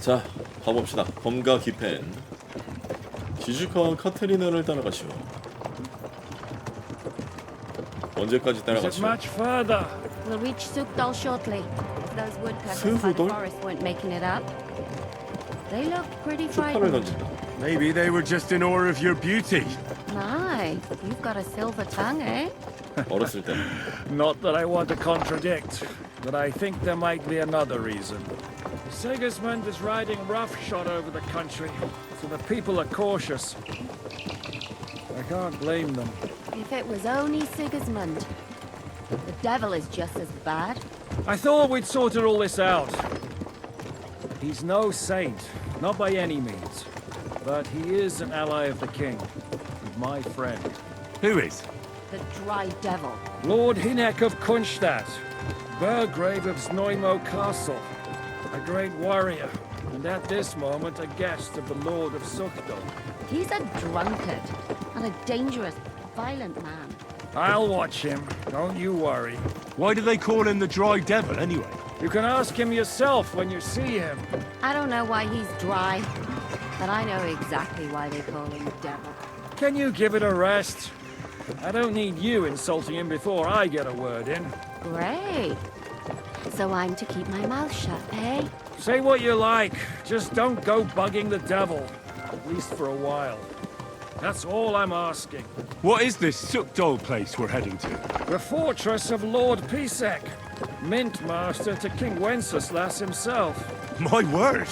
자, 가봅시다. 검과 기펜. 지주카와 카테리나를 따라가시오. 언제까지 따라가시오? Much further. We'll reach Sukdal shortly. Those woodpeckers by the Sukdal? forest weren't making it up. They look pretty 쪽파를 frightened. 던진다. Maybe they were just in awe of your beauty. My, you've got a silver tongue, eh? 어렸을 때. Not that I want to contradict, but I think there might be another reason. Sigismund is riding roughshod over the country, so the people are cautious. I can't blame them. If it was only Sigismund. The devil is just as bad. I thought we'd sorted all this out. He's no saint, not by any means. But he is an ally of the king, and my friend. Who is? The dry devil. Lord Hinek of Kunstadt, Burgrave of Znojmo Castle, a great warrior, and at this moment a guest of the Lord of Sukdal. He's a drunkard and a dangerous, violent man. I'll watch him, don't you worry. Why do they call him the Dry Devil anyway? You can ask him yourself when you see him. I don't know why he's dry, but I know exactly why they call him the devil. Can you give it a rest? I don't need you insulting him before I get a word in. Great. So I'm to keep my mouth shut, eh? Say what you like, just don't go bugging the devil. At least for a while. That's all I'm asking. What is this Sukdal place we're heading to? The fortress of Lord Pisek, Mint Master to King Wenceslas himself. My word!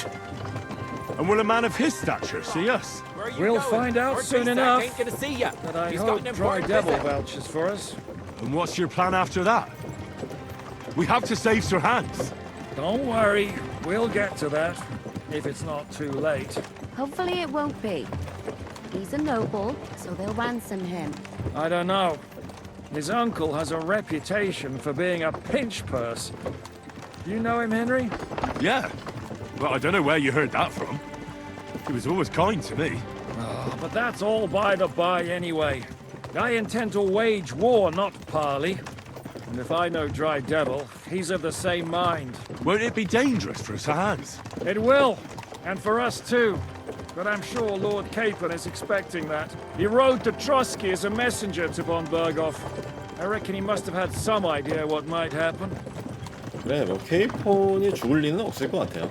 And will a man of his stature see us? We'll find out soon enough. Ain't gonna see ya. But I He's got hope an Dry important Devil visit. vouches for us. And what's your plan after that? We have to save Sir Hans. Don't worry, we'll get to that, if it's not too late. Hopefully it won't be. He's a noble, so they'll ransom him. I don't know. His uncle has a reputation for being a pinch purse. You know him, Henry? Yeah. Well, I don't know where you heard that from. He was always kind to me. Oh, but that's all by the by anyway. I intend to wage war, not parley. And if I know Dry Devil, he's of the same mind. Won't it be dangerous for Sir Hans? It will, and for us too. But I'm sure Lord Capon is expecting that. He rode to Trotsky as a messenger to von Berghoff. I reckon he must have had some idea what might happen. 그래, 뭐 케이폰이 죽을 리는 없을 것 같아요.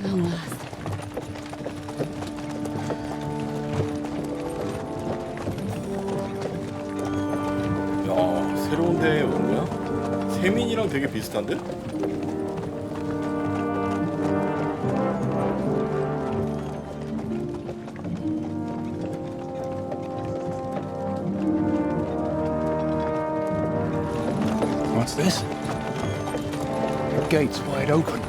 Long last. 야, 새로운 데에 온 거야? 세민이랑 되게 비슷한데? What's this? The gate's wide open.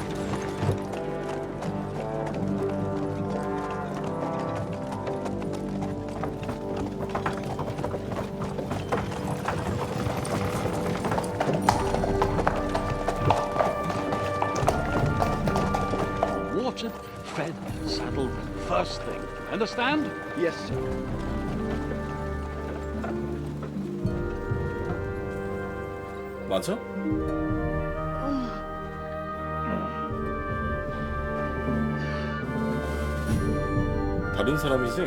Watered, fed, saddled, first thing. Understand? Yes, sir. 맞아? 다른 사람이지?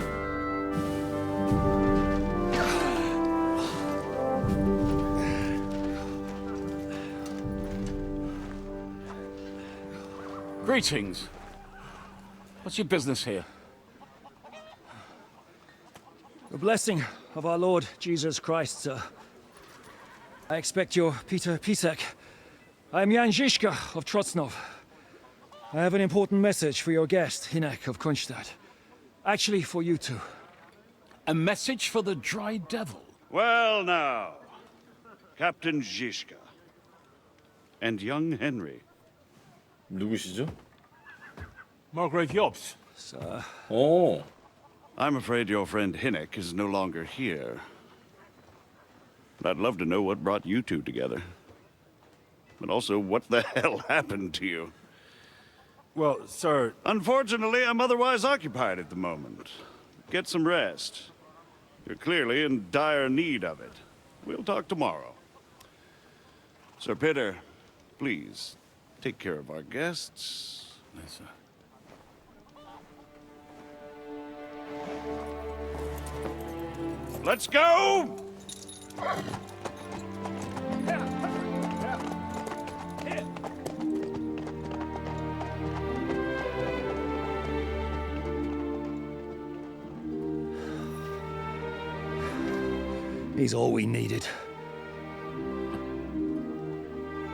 Greetings. What's your business here? The blessing of our Lord Jesus Christ, sir. I expect you're Peter Pisek. I am Jan Žižka of Trocnov. I have an important message for your guest, Hinek of Kunstadt. Actually, for you two. A message for the Dry Devil. Well, now, Captain Žižka and young Henry. 누구시죠? Margrave Jobs. Sir. 어, I'm afraid your friend Hinek is no longer here. But I'd love to know what brought you two together. But also, what the hell happened to you? Well, sir, Unfortunately, I'm otherwise occupied at the moment. get some rest. You're clearly in dire need of it. We'll talk tomorrow. Sir Peter, please take care of our guests. Yes, sir. Let's go! He's all we needed.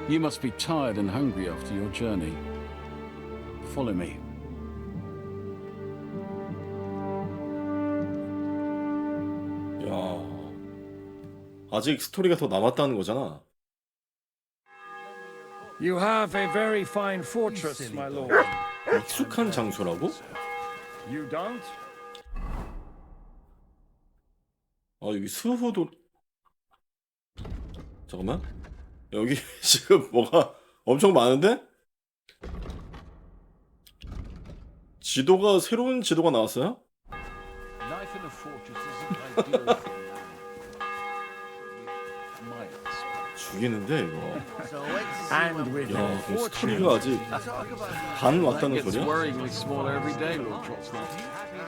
You must be tired and hungry after your journey. Follow me. 야, 아직 스토리가 더 남았다는 거잖아. You have a very fine fortress, my lord. 익숙한 장소라고? You don't? 아, 여기 수호도. 잠깐만. 여기 지금 뭐가 엄청 많은데? 지도가, 새로운 지도가 나왔어요? Life in a fortress isn't ideal for 죽이는데 이거. And with 야, your 그 fortune. 스토리가 아직 반 왔다는 Gets 소리야? worryingly smaller every day, Lord Trotsnott.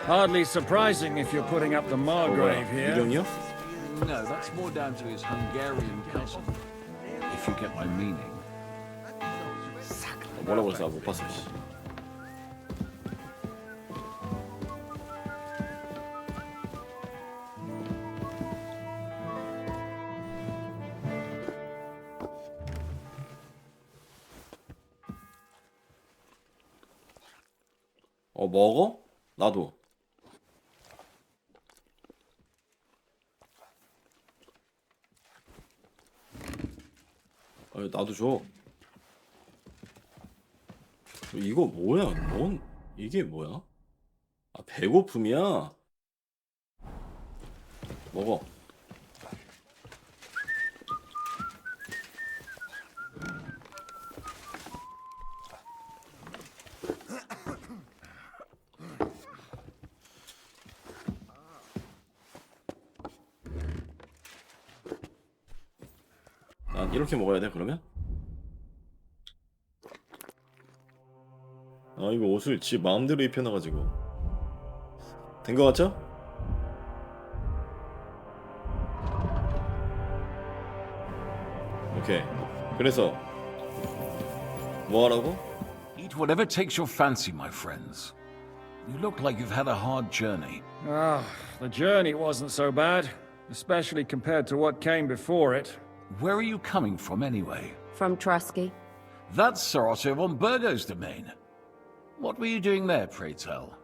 Hardly surprising if you're putting up the Margrave here. 이경이요? No, that's more down to his Hungarian cousin. If you get my meaning. 뭐라고 해서 못 봤어. 씨. 먹어? 나도. 나도 줘. 이거 뭐야? 이게 뭐야? 아, 배고픔이야? 먹어. 난 이렇게 먹어야 돼, 그러면? 아, 이거 옷을 지 마음대로 입혀놔가지고. 된 거 같죠? 오케이. 그래서 뭐 하라고? Eat whatever takes your fancy, my friends. You look like you've had a hard journey. Ah, the journey wasn't so bad, especially compared to what came before it. Where are you coming from, anyway? From Trusky. That's Sir Otto von Burgo's domain. What were you doing there, pray tell?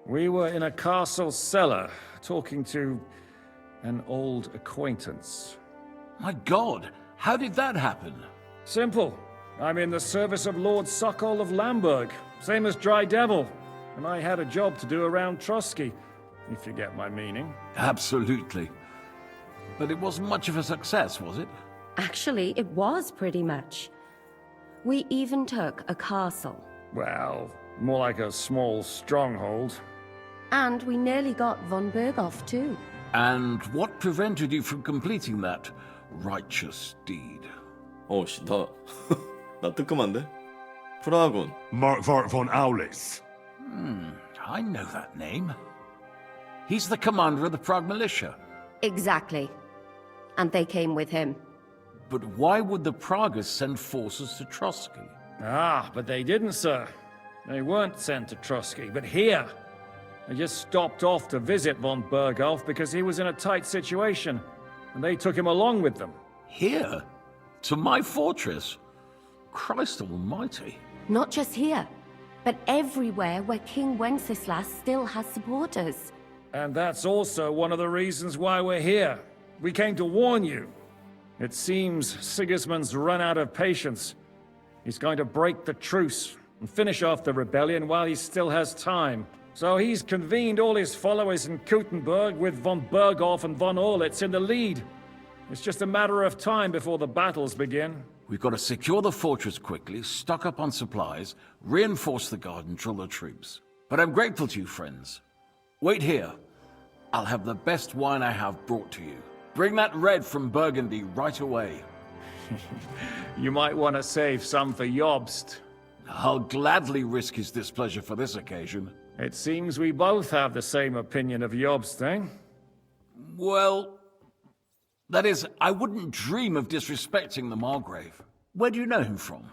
We were in a castle cellar, talking to an old acquaintance. My God, how did that happen? Simple. I'm in the service of Lord Sokol of Lamberg, same as Dry Devil, and I had a job to do around Trusky, if you get my meaning. Absolutely. But it wasn't much of a success, was it? Actually, it was pretty much. We even took a castle. Well, more like a small stronghold. And we nearly got von Berghoff too. And what prevented you from completing that righteous deed? 씨, 나 뜨끔한데? 프라하군. Markvart von Aulis. I know that name. He's the commander of the Prague militia. Exactly. And they came with him. But why would the Praguers send forces to Trotsky? Ah, but they didn't, sir. They weren't sent to Trusky, but here. They just stopped off to visit von Berghoff because he was in a tight situation, and they took him along with them. Here? To my fortress? Christ almighty. Not just here, but everywhere where King Wenceslas still has supporters. And that's also one of the reasons why we're here. We came to warn you. It seems Sigismund's run out of patience. He's going to break the truce and finish off the rebellion while he still has time. So he's convened all his followers in Kuttenberg with von Berghoff and von Orlitz in the lead. It's just a matter of time before the battles begin. We've got to secure the fortress quickly, stock up on supplies, reinforce the guard and drill the troops. But I'm grateful to you, friends. Wait here. I'll have the best wine I have brought to you. Bring that red from Burgundy right away. You might want to save some for Jobst. I'll gladly risk his displeasure for this occasion. It seems we both have the same opinion of Jobst, eh? Well, that is, I wouldn't dream of disrespecting the Margrave. Where do you know him from?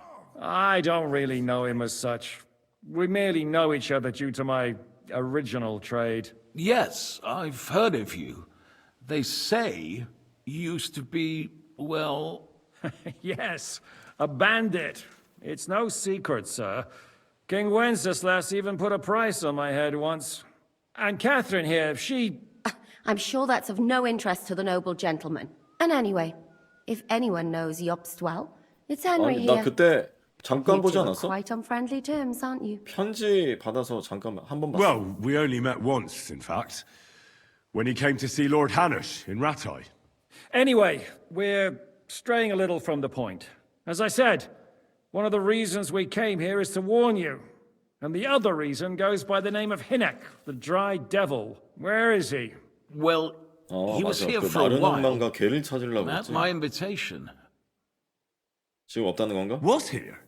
I don't really know him as such. We merely know each other due to my original trade. Yes, I've heard of you. They say you used to be, well... Yes, a bandit. It's no secret, sir. King Wenceslas even put a price on my head once. And Catherine here, she... I'm sure that's of no interest to the noble gentleman. And anyway, if anyone knows Jobst well, it's Henry 아니, 나 here. 그때 잠깐 You 보지 two are 않았어? quite on friendly terms, aren't you? 편지 받아서 잠깐 한 번 봤어. Well, we only met once, in fact. When he came to see Lord Hanush in Rattay. Anyway, we're straying a little from the point. As I said, one of the reasons we came here is to warn you. And the other reason goes by the name of Hinek, the Dry Devil. Where is he? Well, he was 맞아. here 그 for a 마른 while. 낭만과 개를 찾으려고 At 했지. my invitation. 지금 없다는 건가? Was here?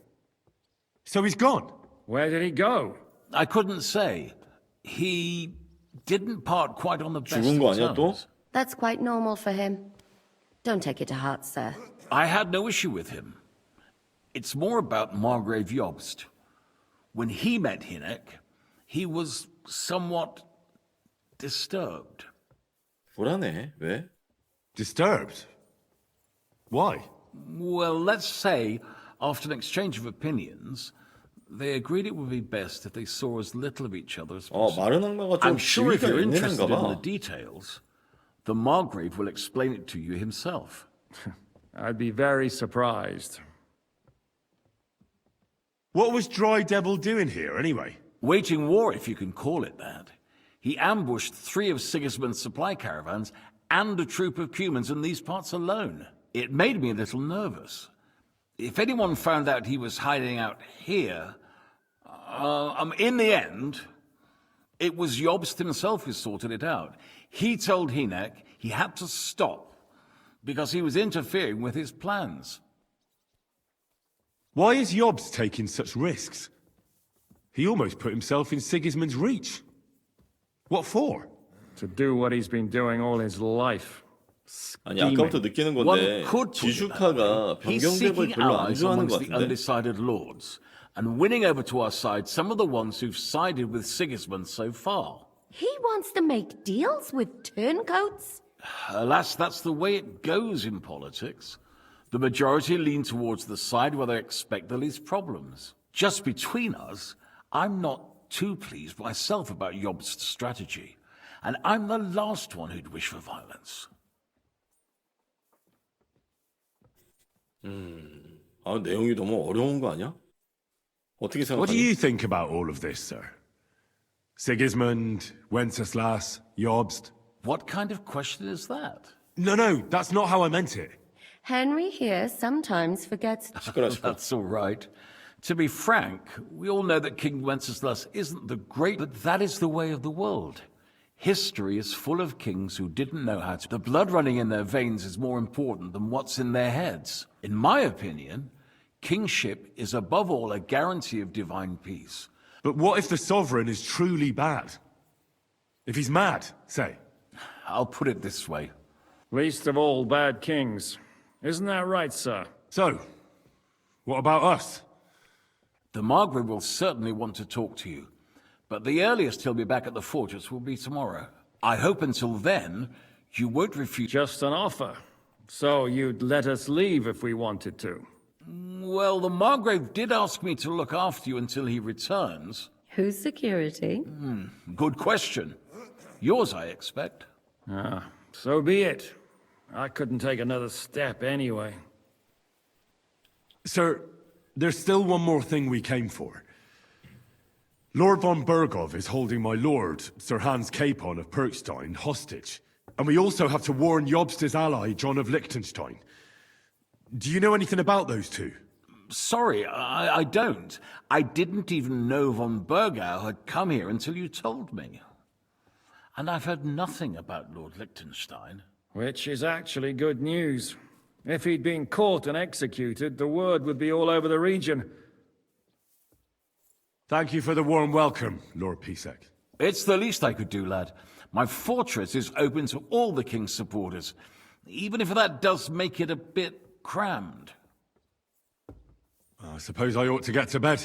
So he's gone? Where did he go? I couldn't say. He didn't part quite on the best 죽은 거 of 아니야 또? terms. That's quite normal for him. Don't take it to heart, sir. I had no issue with him. It's more about Margrave Jobst. When he met Hinek, he was somewhat disturbed. 불안해. 왜? Disturbed? Why? Well, let's say, after an exchange of opinions, they agreed it would be best if they saw as little of each other as possible. 마른 악마가 좀 I'm sure if 지위가 you're 있는 interested 애인가 in the 봐. details, the Margrave will explain it to you himself. I'd be very surprised. What was Dry Devil doing here, anyway? Waging war, if you can call it that. He ambushed 3 of Sigismund's supply caravans and a troop of Cumans in these parts alone. It made me a little nervous. If anyone found out he was hiding out here, in the end, it was Jobst himself who sorted it out. He told Hinek he had to stop because he was interfering with his plans. Why is Jobst taking such risks? He almost put himself in Sigismund's reach. What for? To do what he's been doing all his life. 아니 아까부터 느끼는 건데 One could put it that 지주카가 way. He's 변경대를 seeking 별로 안 allies 좋아하는 amongst 것 the 같은데? undecided lords, and winning over to our side some of the ones who've sided with Sigismund so far. He wants to make deals with turncoats? Alas, that's the way it goes in politics. The majority lean towards the side where they expect the least problems. Just between us, I'm not too pleased myself about Jobst's strategy, and I'm the last one who'd wish for violence. 아 내용이 너무 어려운 거 아니야? 어떻게 What do 생각하니? you think about all of this, sir? Sigismund, Wenceslas, Jobst? What kind of question is that? No, that's not how I meant it. Henry here sometimes forgets. 시끄러 시끄러. That's all right. To be frank, we all know that King Wenceslas isn't the great, but that is the way of the world. History is full of kings who didn't know how to. The blood running in their veins is more important than what's in their heads. In my opinion, kingship is above all a guarantee of divine peace. But what if the sovereign is truly bad? If he's mad, say. I'll put it this way. Least of all bad kings. Isn't that right, sir? So, what about us? The Margrave will certainly want to talk to you, but the earliest he'll be back at the fortress will be tomorrow. I hope until then, you won't refuse. Just an offer. So you'd let us leave if we wanted to. Well, the Margrave did ask me to look after you until he returns. Who's security? Good question. Yours, I expect. So be it. I couldn't take another step anyway. Sir, there's still one more thing we came for. Lord von Bergov is holding my lord, Sir Hans Capon of Perkstein, hostage. And we also have to warn Jobst's ally, John of Liechtenstein. Do you know anything about those two? Sorry, I don't. I didn't even know von Bergau had come here until you told me. and I've heard nothing about Lord Liechtenstein. Which is actually good news. If he'd been caught and executed, the word would be all over the region. Thank you for the warm welcome, Lord Pisek. It's the least I could do, lad. My fortress is open to all the king's supporters, even if that does make it a bit crammed. I suppose I ought to get to bed.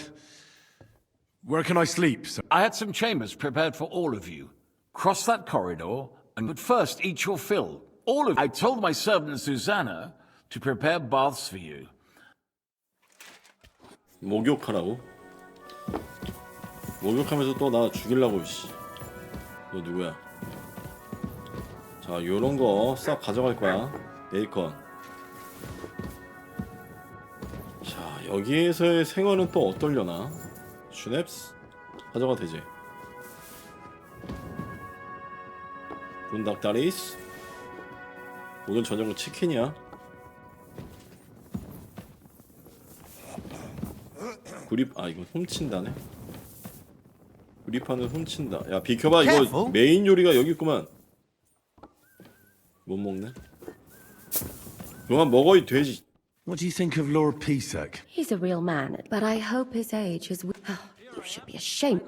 Where can I sleep, sir? I had some chambers prepared for all of you. Cross that corridor, but first eat your fill. All of you. I told my servant Susanna to prepare baths for you. 목욕하라고? 목욕하면서 또 나 죽이려고 씨. 너 누구야? 자, 요런 거 싹 가져갈 거야. 베이컨. 자, 여기에서의 생활은 또 어떨려나? 슈넵스? 가져가도 되지. 분닭다리스? 오늘 저녁은 치킨이야. 이거 훔친다네. 구리파는 훔친다. 야, 비켜봐. 이거 메인 요리가 여기 있구만. 못 먹네. 그만 먹어, 이 돼지. What do you think of Lord Pisek? He's a real man, but I hope his age is... Oh, you should be ashamed.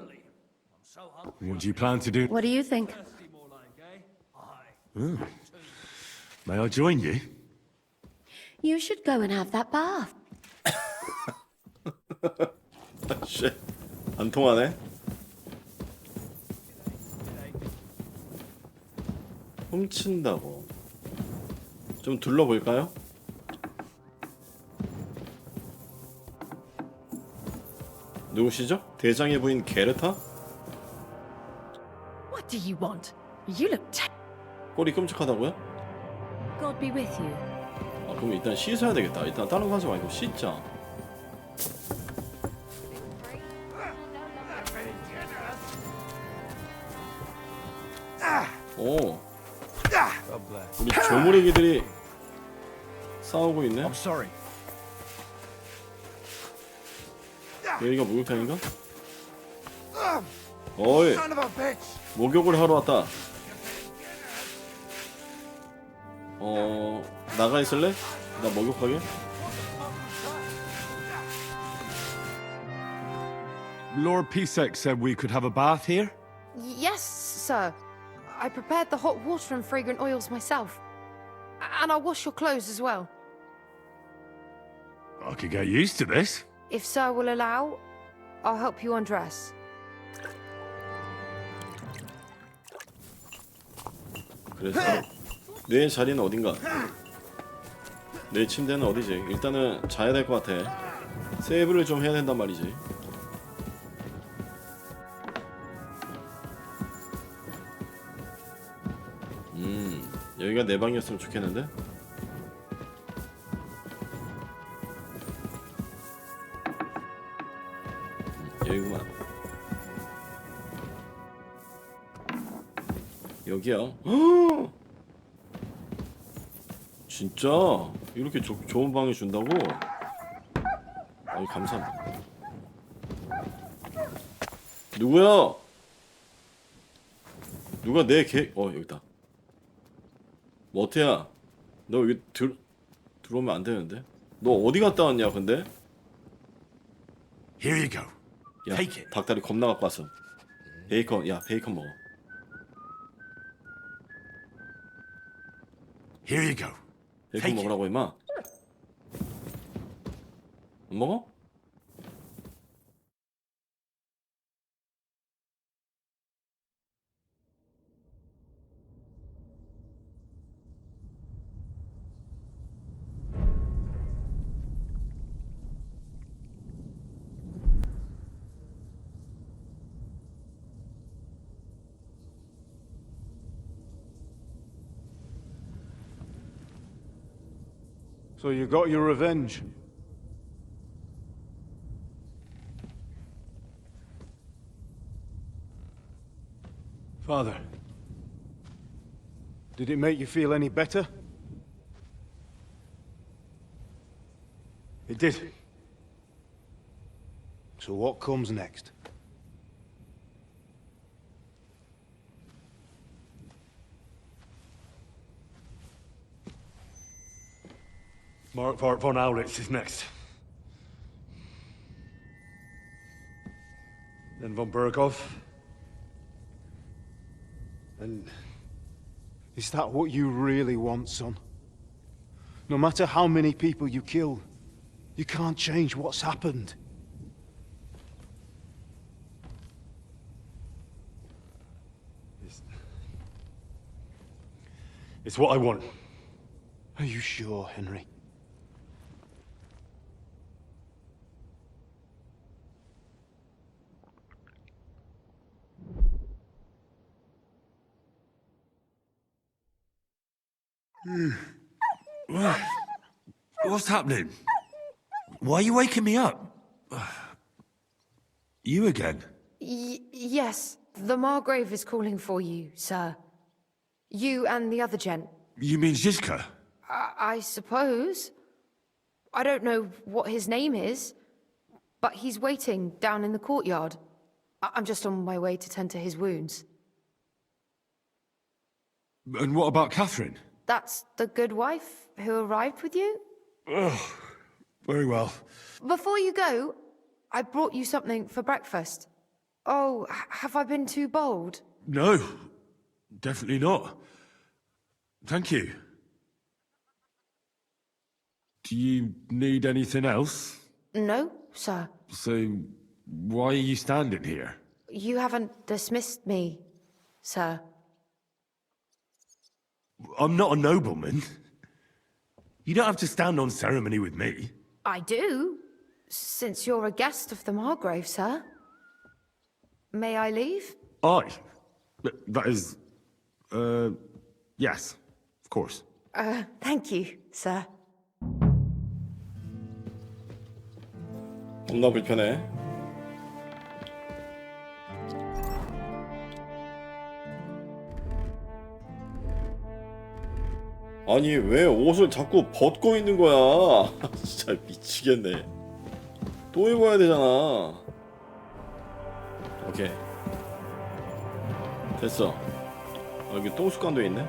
What do you plan to do? What do you think? May I join you? You should go and have that bath. 쉣. 안 통하네. 훔친다고. 좀 둘러볼까요? 누구시죠? 대장의 부인 게르타? What do you want? You look 꼴이 끔찍하다고요? God be with you. 아, 그럼 일단 씻어야 되겠다. 일단 다른 거 하지 말고 씻자. 오, 우리 조무래기들이 싸우고 있네. I'm sorry. 여기가 목욕탕인가? 어이, 목욕을 하러 왔다. 나가 있을래? 나 목욕하게? Lord Pisek said we could have a bath here? Yes, sir. I prepared the hot water and fragrant oils myself. And I'll wash your clothes as well. I could get used to this. If sir will allow, I'll help you undress. 그래서 내 자리는 어딘가? 내 침대는 어디지? 일단은 자야 될 것 같아. 세이브를 좀 해야 된단 말이지. 여기가 내 방이었으면 좋겠는데? 여기구만. 여기야. 진짜 이렇게 좋은 방을 준다고? 아니, 감사합니다. 누구야? 누가 내 여기다. 머태야, 너 여기 들어오면 안 되는데? 너 어디 갔다 왔냐, 근데? Here you go. 야, Take it. 닭다리 겁나 갖고 왔어. 베이컨, 야, 베이컨 먹어. Here you go. 베이컨 Take it. 먹으라고, 임마. 안 먹어? So you got your revenge. Father, did it make you feel any better? It did. So what comes next? Mark von Aulitz is next. Then von Berghoff. And is that what you really want, son? No matter how many people you kill, you can't change what's happened. It's what I want. Are you sure, Henry? What's happening? Why are you waking me up? You again? Yes, the Margrave is calling for you, sir. You and the other gent. You mean Zizka? I suppose. I don't know what his name is, but he's waiting down in the courtyard. I'm just on my way to tend to his wounds. And what about Catherine? That's the good wife who arrived with you? Oh, very well. Before you go, I brought you something for breakfast. Oh, have I been too bold? No, definitely not. Thank you. Do you need anything else? No, sir. So, why are you standing here? You haven't dismissed me, sir. I'm not a nobleman. You don't have to stand on ceremony with me. I do, since you're a guest of the Margrave, sir. May I leave? That is... yes, of course. Thank you, sir. 겁나 불편해. 아니 왜 옷을 자꾸 벗고 있는 거야? 진짜 미치겠네. 또 입어야 되잖아. 오케이 됐어. 여기 똥수칸도 있네.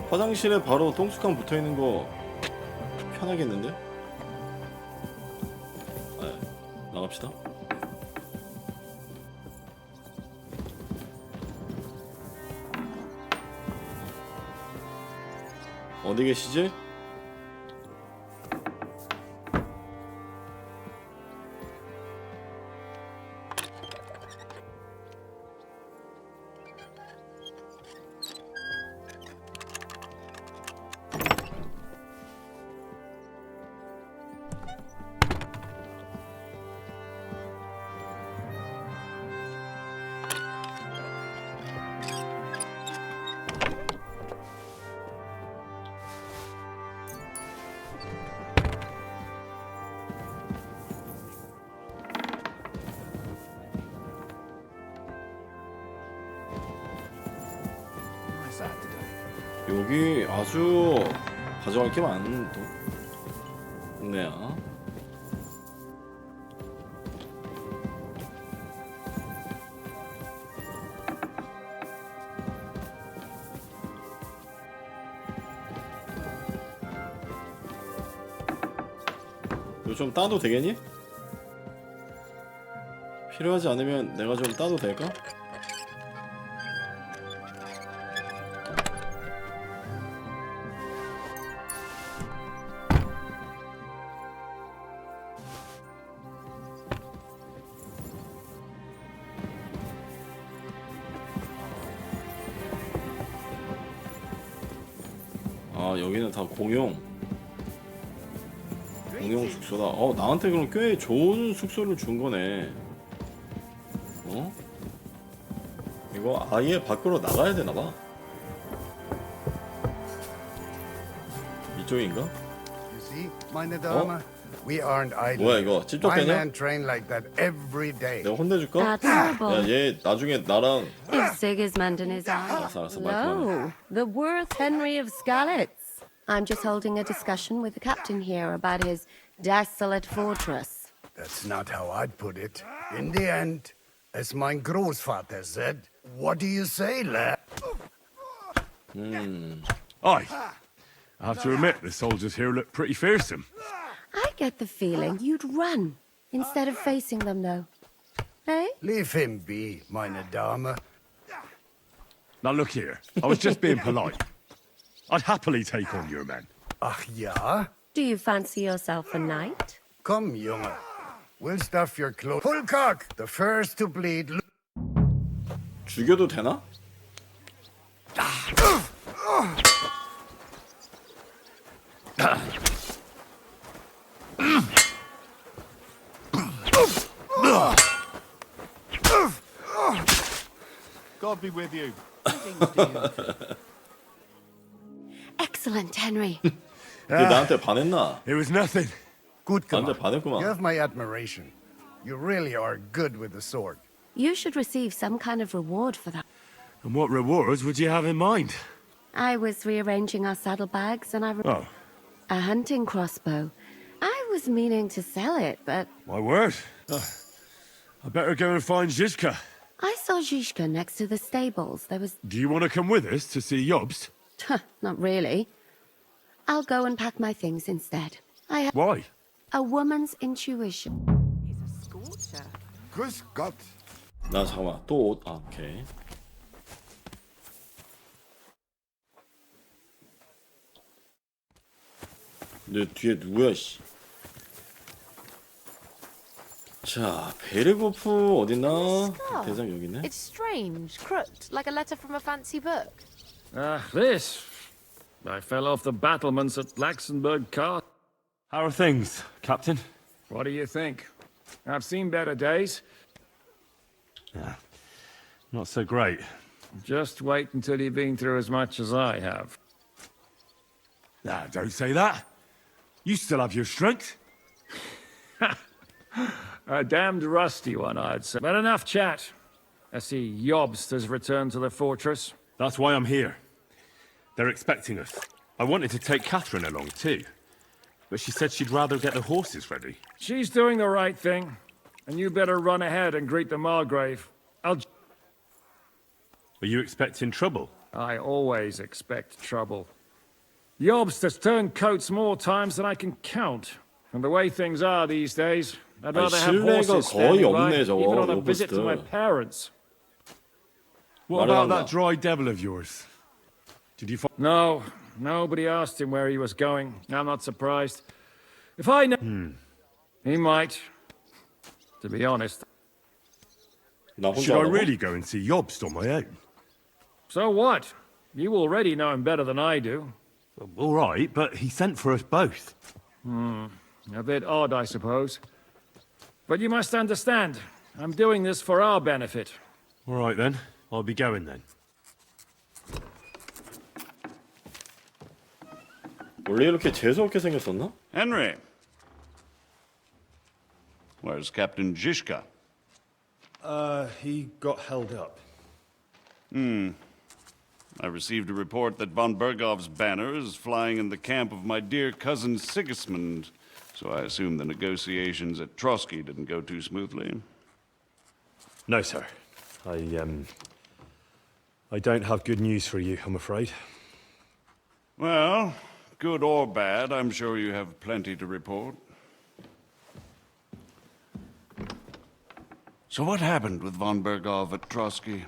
화장실에 바로 똥수칸 붙어있는 거 편하겠는데? 네, 나갑시다. 어디 계시지? 여기 아주 가져갈 게 많은 동네야. 이거 좀 따도 되겠니? 필요하지 않으면 내가 좀 따도 될까? 아 여기는 다 공용 숙소다. 나한테 그럼 꽤 좋은 숙소를 준 거네. 이거 아예 밖으로 나가야 되나 봐. 이쪽인가? You see, meine Dame, we aren't idle. 뭐야 이거 My 찝쩍대냐? men train like that every day. 내가 혼내줄까? That's horrible. 야, 얘 나중에 나랑 Is Sigismund in his eye? 알았어, 말 그만해. No, the worth Henry of Skalitz. I'm just holding a discussion with the captain here about his desolate fortress. That's not how I'd put it. In the end, as mein Großvater said, what do you say, lad? Aye. I have to admit, the soldiers here look pretty fearsome. I get the feeling you'd run instead of facing them, though. Eh? Leave him be, meine Dame. Now look here, I was just being polite. I'd happily take on your men. Ach ja? Do you fancy yourself a knight? Come, Junge. We'll stuff your clothes. Pullcock, the first to bleed. 죽여도 되나? God be with you. Excellent, Henry. 얘 나한테 반했나? It was nothing. Good 나한테 command. 반했구만. You have my admiration. You really are good with the sword. You should receive some kind of reward for that. And what rewards would you have in mind? I was rearranging our saddlebags and Oh, a hunting crossbow. I was meaning to sell it, but my word. I better go and find Zizka. I saw Zhishka next to the stables. There was... Do you want to come with us to see Jobst? Not really. I'll go and pack my things instead. I have Why? a woman's intuition. Grüß Gott. 나 잠깐만 또 옷. 아 오케이. 내 뒤에 누구야 씨. 자 베르고프 어딨나? 대장 여기네. It's strange, crooked, like a letter from a fancy book. This. I fell off the battlements at Laxenburg Castle. How are things, Captain? What do you think? I've seen better days. Not so great. Just wait until you've been through as much as I have. Nah, don't say that. You still have your strength. A damned rusty one, I'd say. But enough chat. I see Jobst has returned to the fortress. That's why I'm here. They're expecting us. I wanted to take Catherine along too, but she said she'd rather get the horses ready. She's doing the right thing, and you better run ahead and greet the Margrave. Are you expecting trouble? I always expect trouble. Jobst has turned coats more times than I can count. And the way things are these days, I'd rather have 신뢰가 horses 거의 standing by, 없네, 저거, even on a visit to my 로버스트. parents. What 말을 about 한다. that dry devil of yours? Did you find... No, nobody asked him where he was going. I'm not surprised. If I know, he might. To be honest. 나 혼자 Should I 하라고? really go and see Jobst on my own? So what? You already know him better than I do. All right, but he sent for us both. A bit odd, I suppose. But you must understand, I'm doing this for our benefit. All right then, I'll be going then. 원래 이렇게 재수없게 생겼었나? Henry. Where's Captain Zhishka? He got held up. I received a report that von Bergov's banner is flying in the camp of my dear cousin Sigismund, so I assume the negotiations at Trotsky didn't go too smoothly. No, sir. I don't have good news for you, I'm afraid. Well, good or bad, I'm sure you have plenty to report. So what happened with von Bergov at Trotsky?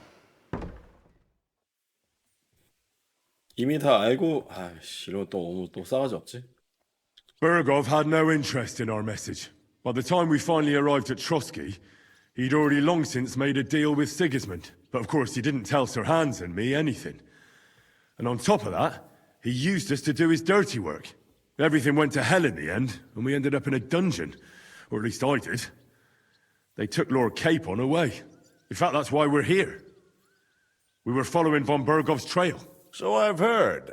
이미 다 알고 아씨 이런 또 싸가지 없지? Bergov had no interest in our message. By the time we finally arrived at Trotsky, he'd already long since made a deal with Sigismund. But of course he didn't tell Sir Hans and me anything. And on top of that, he used us to do his dirty work. Everything went to hell in the end, and we ended up in a dungeon. Or at least I did. They took Lord Capon away. In fact, that's why we're here. We were following von Bergov's trail. So I've heard.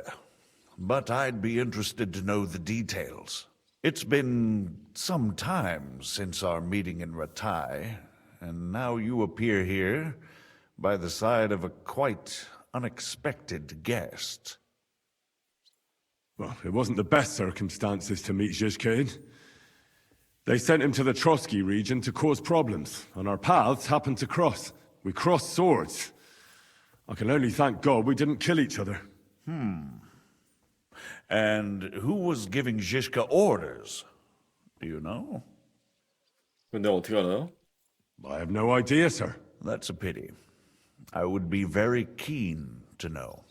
But I'd be interested to know the details. It's been some time since our meeting in Ratai, and now you appear here by the side of a quite unexpected guest. Well, it wasn't the best circumstances to meet Zhizka in. They sent him to the Trotsky region to cause problems, and our paths happened to cross. We crossed swords. I can only thank God we didn't kill each other. And who was giving Zhishka orders? Do you know? 근데 어떻게 알아요? I have no idea, sir. That's a pity. I would be very keen to know.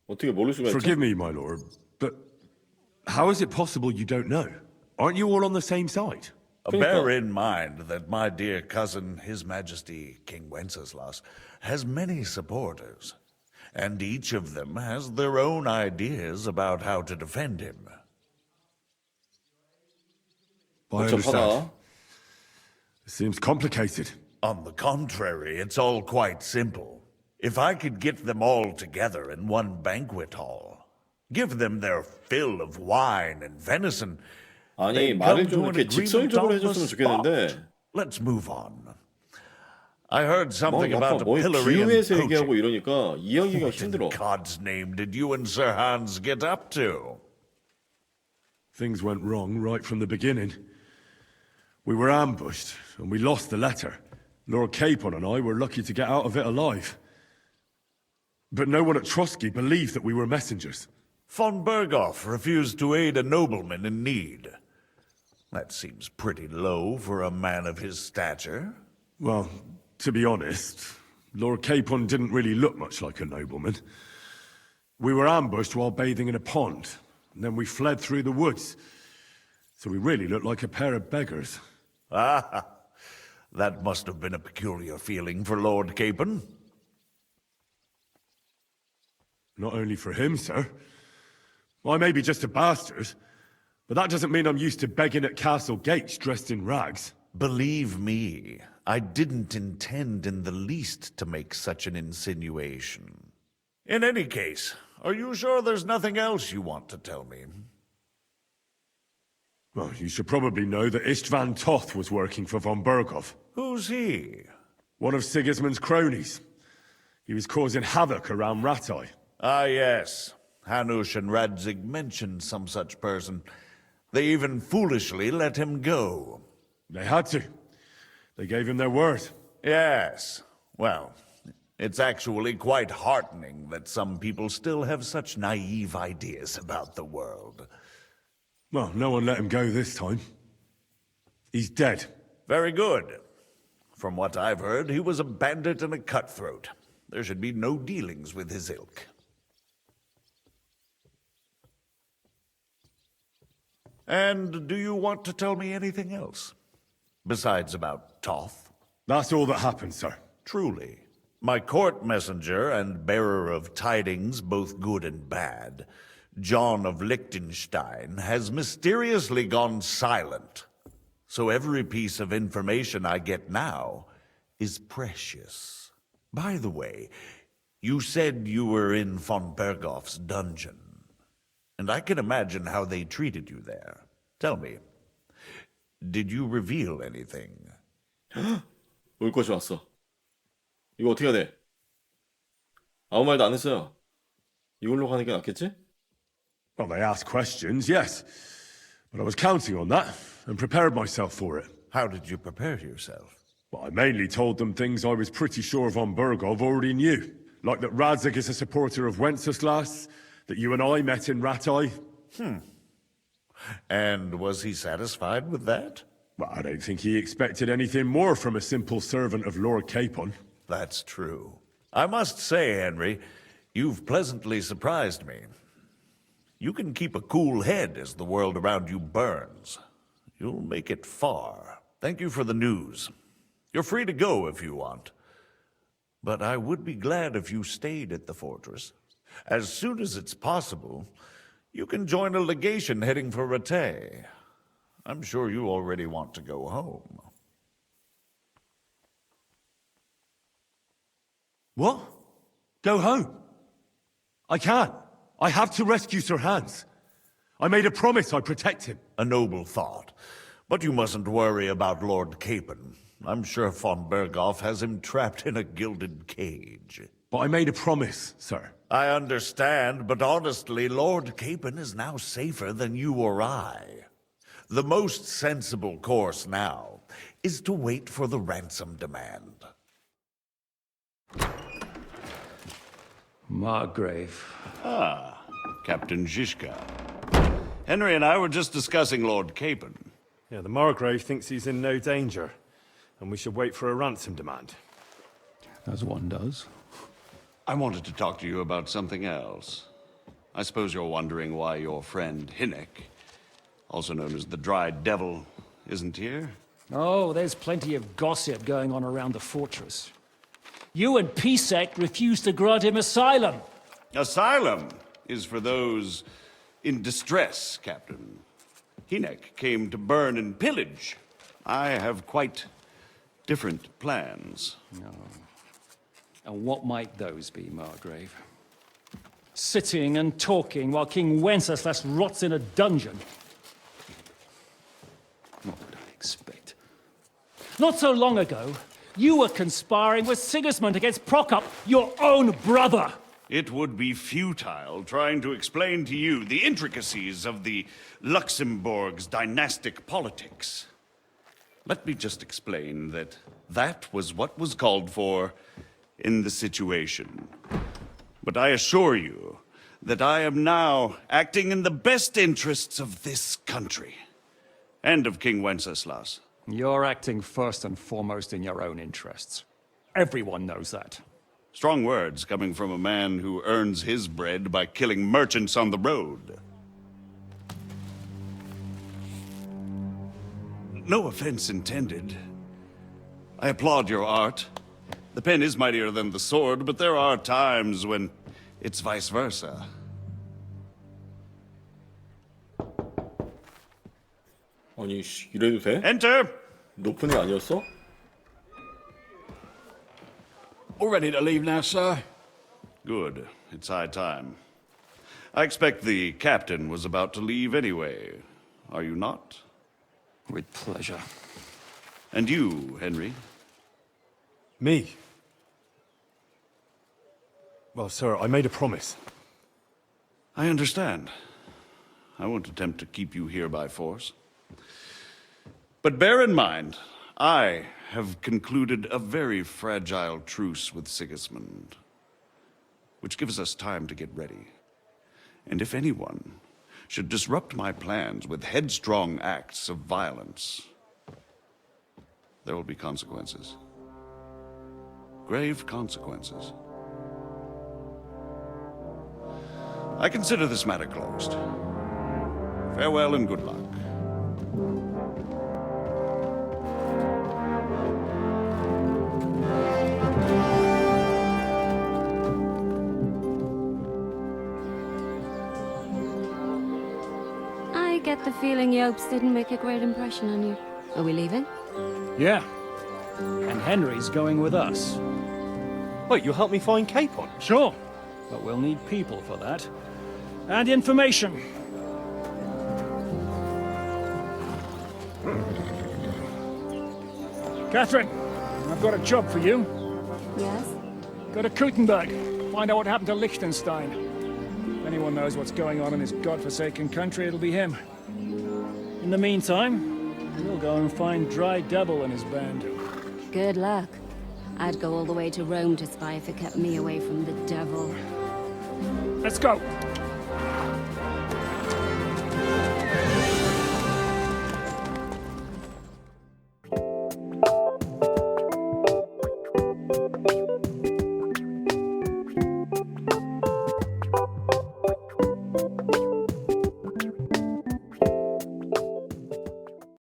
어떻게 모를 수가 있죠? Forgive me, my lord, but how is it possible you don't know? Aren't you all on the same side? Bear in mind that my dear cousin, His Majesty King Wenceslas, has many supporters, and each of them has their own ideas about how to defend him. I understand. It seems complicated. On the contrary, it's all quite simple. If I could get them all together in one banquet hall, give them their fill of wine and venison, 아니 they'd 말을 come 좀 to an 이렇게 agreement 직설적으로 on the 해줬으면 spot. 좋겠는데 Let's move on. I heard 뭐 something 약간 about a 뭐 pillory and 비유해서 얘기하고 poaching. 이러니까 이해하기가 What in 힘들어. God's name did you and Sir Hans get up to? Things went wrong right from the beginning. We were ambushed, and we lost the letter. Lord Capon and I were lucky to get out of it alive. But no one at Trotsky believed that we were messengers. Von Berghoff refused to aid a nobleman in need. That seems pretty low for a man of his stature. Well, to be honest, Lord Capon didn't really look much like a nobleman. We were ambushed while bathing in a pond, and then we fled through the woods. So we really looked like a pair of beggars. Ah, that must have been a peculiar feeling for Lord Capon. Not only for him, sir. I may be just a bastard, but that doesn't mean I'm used to begging at castle gates dressed in rags. Believe me, I didn't intend in the least to make such an insinuation. In any case, are you sure there's nothing else you want to tell me? Well, you should probably know that Istvan Toth was working for von Berghoff. Who's he? One of Sigismund's cronies. He was causing havoc around Ratai. Ah, yes. Hanush and Radzig mentioned some such person. They even foolishly let him go. They had to. They gave him their word. Yes. Well, it's actually quite heartening that some people still have such naive ideas about the world. Well, no one let him go this time. He's dead. Very good. From what I've heard, he was a bandit and a cutthroat. There should be no dealings with his ilk. And do you want to tell me anything else? Besides about Toth? That's all that happened, sir. Truly. My court messenger and bearer of tidings, both good and bad, John of Liechtenstein, has mysteriously gone silent. So every piece of information I get now is precious. By the way, you said you were in von Berghoff's dungeon. And I can imagine how they treated you there. Tell me, did you reveal anything? 올 것이 왔어. 이거 어떻게 해야 돼? 아무 말도 안 했어요. 이걸로 가는 게 낫겠지? Well, they asked questions, yes. But I was counting on that and prepared myself for it. How did you prepare yourself? Well, I mainly told them things I was pretty sure von Berghoff already knew. Like that Radzig is a supporter of Wenceslas, that you and I met in Ratai. And was he satisfied with that? Well, I don't think he expected anything more from a simple servant of Lord Capon. That's true. I must say, Henry, you've pleasantly surprised me. You can keep a cool head as the world around you burns. You'll make it far. Thank you for the news. You're free to go if you want. But I would be glad if you stayed at the fortress. As soon as it's possible, you can join a legation heading for Rattay. I'm sure you already want to go home. What? Go home? I can't. I have to rescue Sir Hans. I made a promise I'd protect him. A noble thought. But you mustn't worry about Lord Capon. I'm sure von Berghoff has him trapped in a gilded cage. But I made a promise, sir. I understand, but honestly, Lord Capon is now safer than you or I. The most sensible course now is to wait for the ransom demand. Margrave. Ah, Captain Zizka. Henry and I were just discussing Lord Capon. Yeah, the Margrave thinks he's in no danger, and we should wait for a ransom demand. As one does. I wanted to talk to you about something else. I suppose you're wondering why your friend Hinnek, also known as the Dried Devil, isn't here? Oh, there's plenty of gossip going on around the fortress. You and Pisek refused to grant him asylum. Asylum is for those in distress, Captain. Hinnek came to burn and pillage. I have quite different plans. No. And what might those be, Margrave? Sitting and talking while King Wenceslas rots in a dungeon. What would I expect? Not so long ago, you were conspiring with Sigismund against Prokop, your own brother. It would be futile trying to explain to you the intricacies of the Luxembourg's dynastic politics. Let me just explain that that was what was called for in the situation. But I assure you that I am now acting in the best interests of this country and of King Wenceslas. You're acting first and foremost in your own interests. Everyone knows that. Strong words coming from a man who earns his bread by killing merchants on the road. No offense intended. I applaud your art. The pen is mightier than the sword, but there are times when it's vice versa. 아니 씨, 이래도 돼? Enter! 높은 애 아니었어? All ready to leave now, sir? Good. It's high time. I expect the captain was about to leave anyway. Are you not? With pleasure. And you, Henry? Me? Well, sir, I made a promise. I understand. I won't attempt to keep you here by force. But bear in mind, I have concluded a very fragile truce with Sigismund, which gives us time to get ready. And if anyone should disrupt my plans with headstrong acts of violence, there will be consequences. Grave consequences. I consider this matter closed. Farewell and good luck. I get the feeling Yopes didn't make a great impression on you. Are we leaving? Yeah. And Henry's going with us. Wait, you'll help me find Capon? Sure. But we'll need people for that. And information. Catherine, I've got a job for you. Yes? Go to Kuttenberg. Find out what happened to Liechtenstein. If anyone knows what's going on in this godforsaken country, it'll be him. In the meantime, we'll go and find Dry Devil and his band. Good luck. I'd go all the way to Rome to spy if it kept me away from the devil. Let's go.